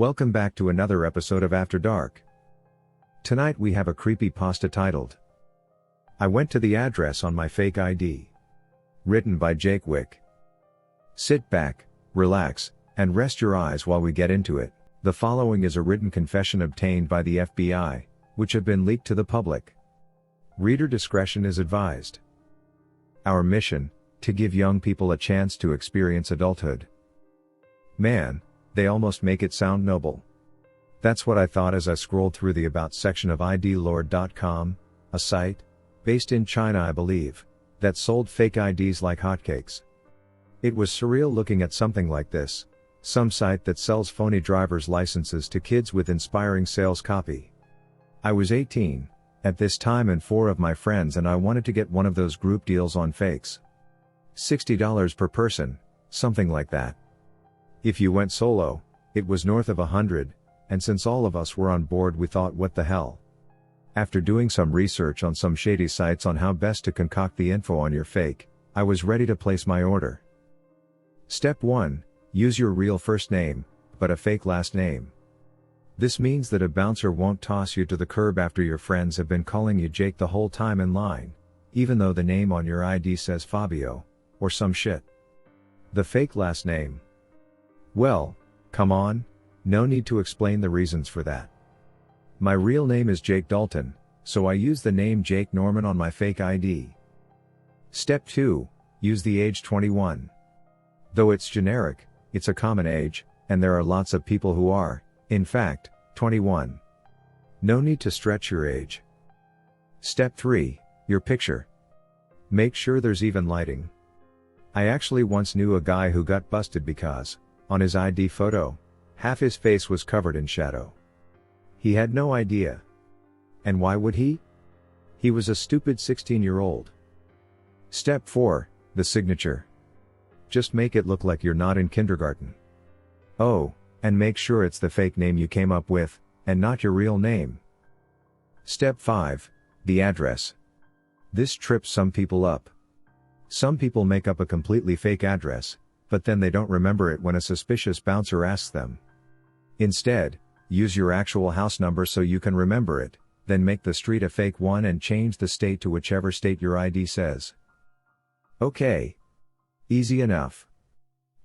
Welcome back to another episode of After Dark. Tonight we have a creepypasta titled I Went to the Address on My Fake ID. Written by Jake Wick. Sit back, relax, and rest your eyes while we get into it. The following is a written confession obtained by the FBI, which have been leaked to the public. Reader discretion is advised. Our mission, to give young people a chance to experience adulthood. Man, they almost make it sound noble. That's what I thought as I scrolled through the About section of idlord.com, a site, based in China I believe, that sold fake IDs like hotcakes. It was surreal looking at something like this, some site that sells phony driver's licenses to kids with inspiring sales copy. I was 18, at this time, and 4 of my friends and I wanted to get one of those group deals on fakes. $60 per person, something like that. If you went solo, it was north of 100, and since all of us were on board we thought, what the hell. After doing some research on some shady sites on how best to concoct the info on your fake, I was ready to place my order. Step 1, use your real first name, but a fake last name. This means that a bouncer won't toss you to the curb after your friends have been calling you Jake the whole time in line, even though the name on your ID says Fabio, or some shit. The fake last name. Well, come on, no need to explain the reasons for that. My real name is Jake Dalton, so I use the name Jake Norman on my fake ID. Step 2, use the age 21. Though it's generic, it's a common age, and there are lots of people who are, in fact, 21. No need to stretch your age. Step 3, your picture. Make sure there's even lighting. I actually once knew a guy who got busted because, on his ID photo, half his face was covered in shadow. He had no idea. And why would he? He was a stupid 16-year-old. Step 4, the signature. Just make it look like you're not in kindergarten. Oh, and make sure it's the fake name you came up with, and not your real name. Step 5, the address. This trips some people up. Some people make up a completely fake address, but then they don't remember it when a suspicious bouncer asks them. Instead, use your actual house number so you can remember it, then make the street a fake one and change the state to whichever state your ID says. Okay. Easy enough.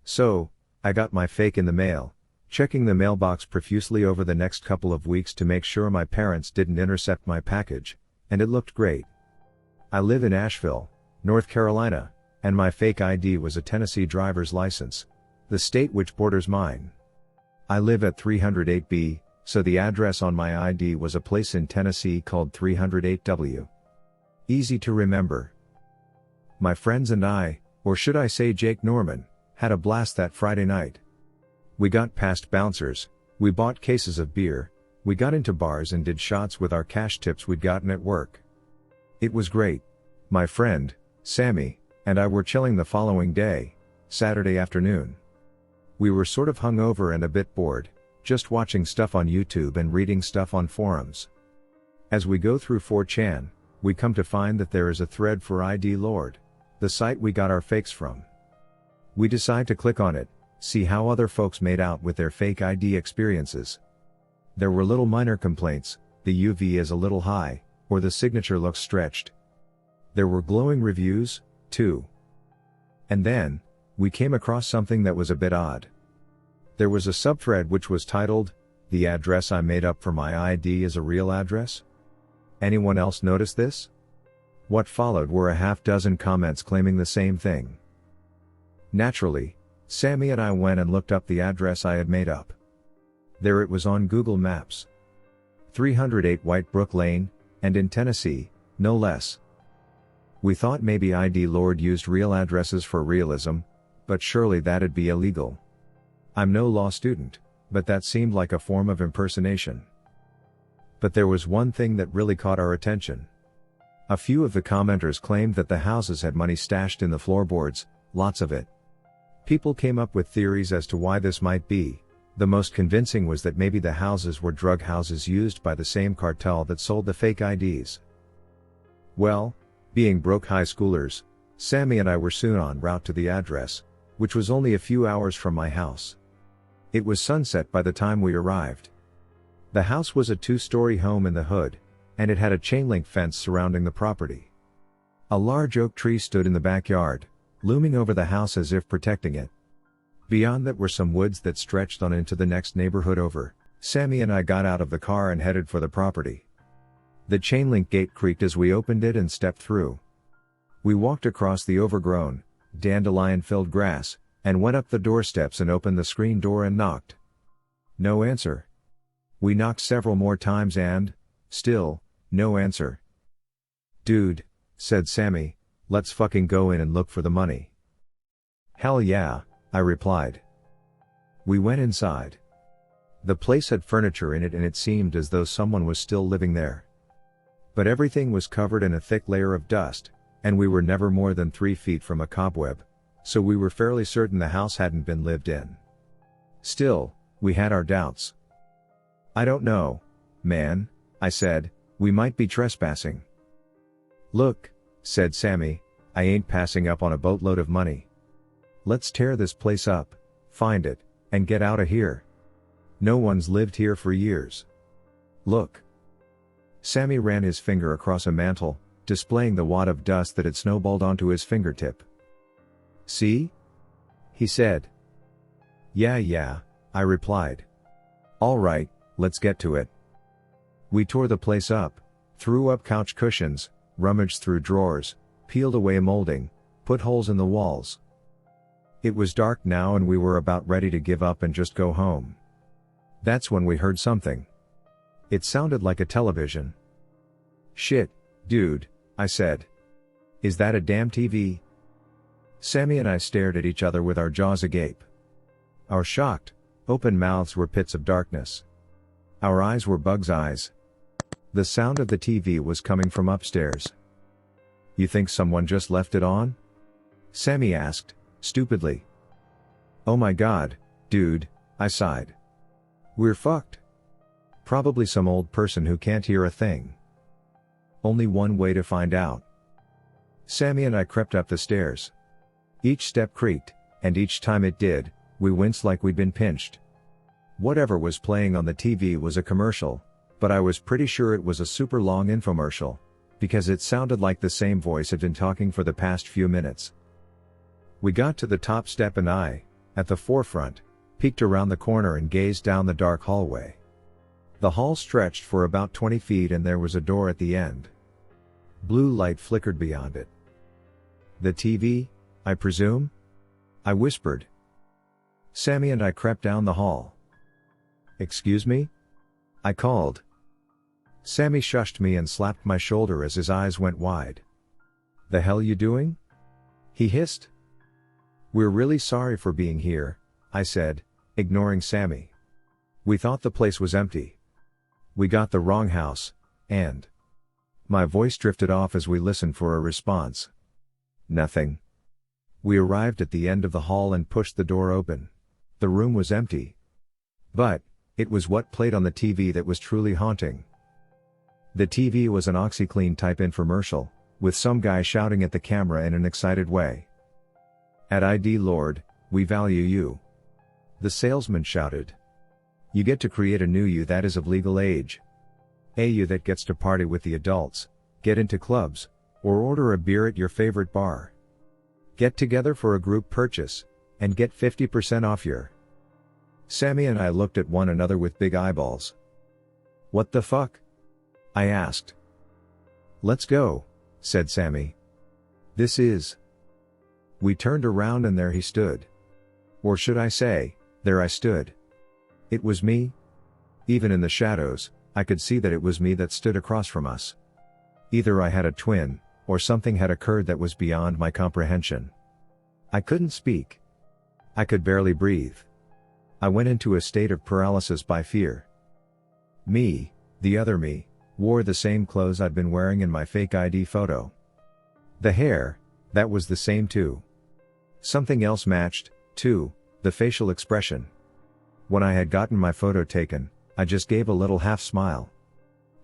So, I got my fake in the mail, checking the mailbox profusely over the next couple of weeks to make sure my parents didn't intercept my package, and it looked great. I live in Asheville, North Carolina, and my fake ID was a Tennessee driver's license, the state which borders mine. I live at 308B, so the address on my ID was a place in Tennessee called 308W. Easy to remember. My friends and I, or should I say Jake Norman, had a blast that Friday night. We got past bouncers, we bought cases of beer, we got into bars and did shots with our cash tips we'd gotten at work. It was great. My friend, Sammy, and I were chilling the following day, Saturday afternoon. We were sort of hungover and a bit bored, just watching stuff on YouTube and reading stuff on forums. As we go through 4chan, we come to find that there is a thread for ID Lord, the site we got our fakes from. We decide to click on it, see how other folks made out with their fake ID experiences. There were little minor complaints, the UV is a little high, or the signature looks stretched. There were glowing reviews, too. And then, we came across something that was a bit odd. There was a subthread which was titled, "The address I made up for my ID is a real address?" Anyone else notice this? What followed were a half dozen comments claiming the same thing. Naturally, Sammy and I went and looked up the address I had made up. There it was on Google Maps. 308 White Brook Lane, and in Tennessee, no less. We thought maybe ID Lord used real addresses for realism, but surely that'd be illegal. I'm no law student, but that seemed like a form of impersonation. But there was one thing that really caught our attention. A few of the commenters claimed that the houses had money stashed in the floorboards, lots of it. People came up with theories as to why this might be. The most convincing was that maybe the houses were drug houses used by the same cartel that sold the fake IDs. Well, being broke high schoolers, Sammy and I were soon en route to the address, which was only a few hours from my house. It was sunset by the time we arrived. The house was a 2-story home in the hood, and it had a chain-link fence surrounding the property. A large oak tree stood in the backyard, looming over the house as if protecting it. Beyond that were some woods that stretched on into the next neighborhood over. Sammy and I got out of the car and headed for the property. The chain-link gate creaked as we opened it and stepped through. We walked across the overgrown, dandelion-filled grass, and went up the doorsteps and opened the screen door and knocked. No answer. We knocked several more times and, still, no answer. "Dude," said Sammy, "let's fucking go in and look for the money." "Hell yeah," I replied. We went inside. The place had furniture in it and it seemed as though someone was still living there. But everything was covered in a thick layer of dust, and we were never more than 3 feet from a cobweb, so we were fairly certain the house hadn't been lived in. Still, we had our doubts. "I don't know, man," I said, "we might be trespassing." "Look," said Sammy, "I ain't passing up on a boatload of money. Let's tear this place up, find it, and get out of here. No one's lived here for years. Look." Sammy ran his finger across a mantle, displaying the wad of dust that had snowballed onto his fingertip. "See?" he said. Yeah, I replied. "All right, let's get to it." We tore the place up, threw up couch cushions, rummaged through drawers, peeled away molding, put holes in the walls. It was dark now and we were about ready to give up and just go home. That's when we heard something. It sounded like a television. "Shit, dude," I said. "Is that a damn TV?" Sammy and I stared at each other with our jaws agape. Our shocked, open mouths were pits of darkness. Our eyes were bug's eyes. The sound of the TV was coming from upstairs. "You think someone just left it on?" Sammy asked, stupidly. "Oh my god, dude," I sighed. "We're fucked. Probably some old person who can't hear a thing. Only one way to find out." Sammy and I crept up the stairs. Each step creaked, and each time it did, we winced like we'd been pinched. Whatever was playing on the TV was a commercial, but I was pretty sure it was a super long infomercial, because it sounded like the same voice had been talking for the past few minutes. We got to the top step and I, at the forefront, peeked around the corner and gazed down the dark hallway. The hall stretched for about 20 feet and there was a door at the end. Blue light flickered beyond it. "The TV, I presume?" I whispered. Sammy and I crept down the hall. "Excuse me?" I called. Sammy shushed me and slapped my shoulder as his eyes went wide. "The hell you doing?" he hissed. "We're really sorry for being here," I said, ignoring Sammy. "We thought the place was empty. We got the wrong house, and..." My voice drifted off as we listened for a response. Nothing. We arrived at the end of the hall and pushed the door open. The room was empty. But, it was what played on the TV that was truly haunting. The TV was an OxyClean type infomercial, with some guy shouting at the camera in an excited way. "At ID Lord, we value you," the salesman shouted. "You get to create a new you that is of legal age. A you that gets to party with the adults, get into clubs, or order a beer at your favorite bar. Get together for a group purchase, and get 50% off your..." Sammy and I looked at one another with big eyeballs. "What the fuck?" I asked. "Let's go," said Sammy. "This is..." We turned around and there he stood. Or should I say, there I stood. It was me. Even in the shadows, I could see that it was me that stood across from us. Either I had a twin, or something had occurred that was beyond my comprehension. I couldn't speak. I could barely breathe. I went into a state of paralysis by fear. Me, the other me, wore the same clothes I'd been wearing in my fake ID photo. The hair, that was the same too. Something else matched, too, the facial expression. When I had gotten my photo taken, I just gave a little half smile.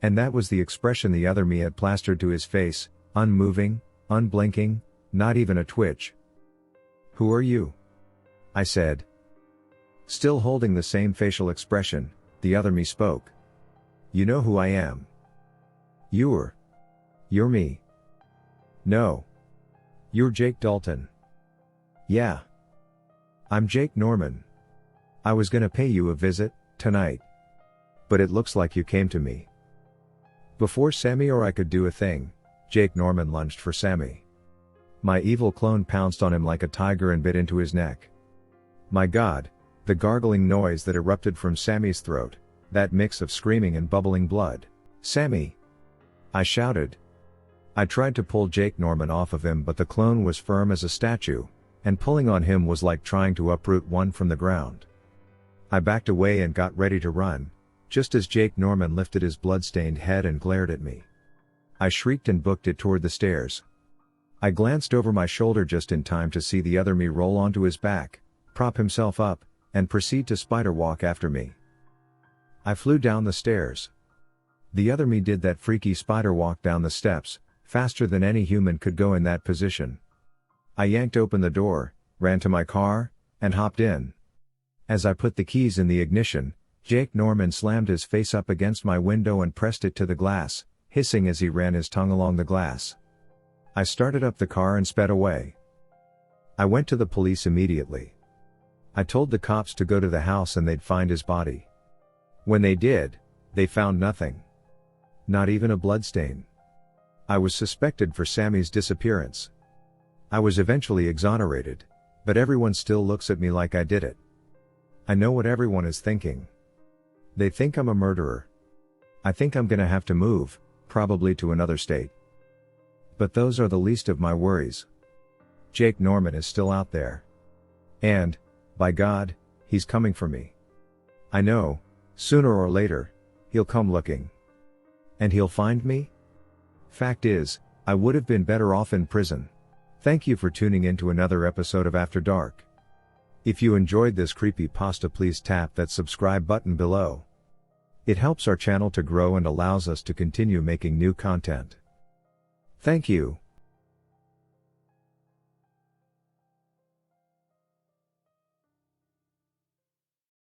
And that was the expression the other me had plastered to his face, unmoving, unblinking, not even a twitch. "Who are you?" I said. Still holding the same facial expression, the other me spoke. You know who I am. You're me. No. You're Jake Dalton. Yeah. I'm Jake Norman. I was gonna pay you a visit, tonight. But it looks like you came to me. Before Sammy or I could do a thing, Jake Norman lunged for Sammy. My evil clone pounced on him like a tiger and bit into his neck. My God, the gargling noise that erupted from Sammy's throat, that mix of screaming and bubbling blood. Sammy! I shouted. I tried to pull Jake Norman off of him, but the clone was firm as a statue, and pulling on him was like trying to uproot one from the ground. I backed away and got ready to run, just as Jake Norman lifted his blood-stained head and glared at me. I shrieked and booked it toward the stairs. I glanced over my shoulder just in time to see the other me roll onto his back, prop himself up, and proceed to spider walk after me. I flew down the stairs. The other me did that freaky spider walk down the steps, faster than any human could go in that position. I yanked open the door, ran to my car, and hopped in. As I put the keys in the ignition, Jake Norman slammed his face up against my window and pressed it to the glass, hissing as he ran his tongue along the glass. I started up the car and sped away. I went to the police immediately. I told the cops to go to the house and they'd find his body. When they did, they found nothing. Not even a bloodstain. I was suspected for Sammy's disappearance. I was eventually exonerated, but everyone still looks at me like I did it. I know what everyone is thinking. They think I'm a murderer. I think I'm gonna have to move, probably to another state. But those are the least of my worries. Jake Norman is still out there. And, by God, he's coming for me. I know, sooner or later, he'll come looking. And he'll find me? Fact is, I would have been better off in prison. Thank you for tuning in to another episode of After Dark. If you enjoyed this creepypasta, please tap that subscribe button below. It helps our channel to grow and allows us to continue making new content. Thank you.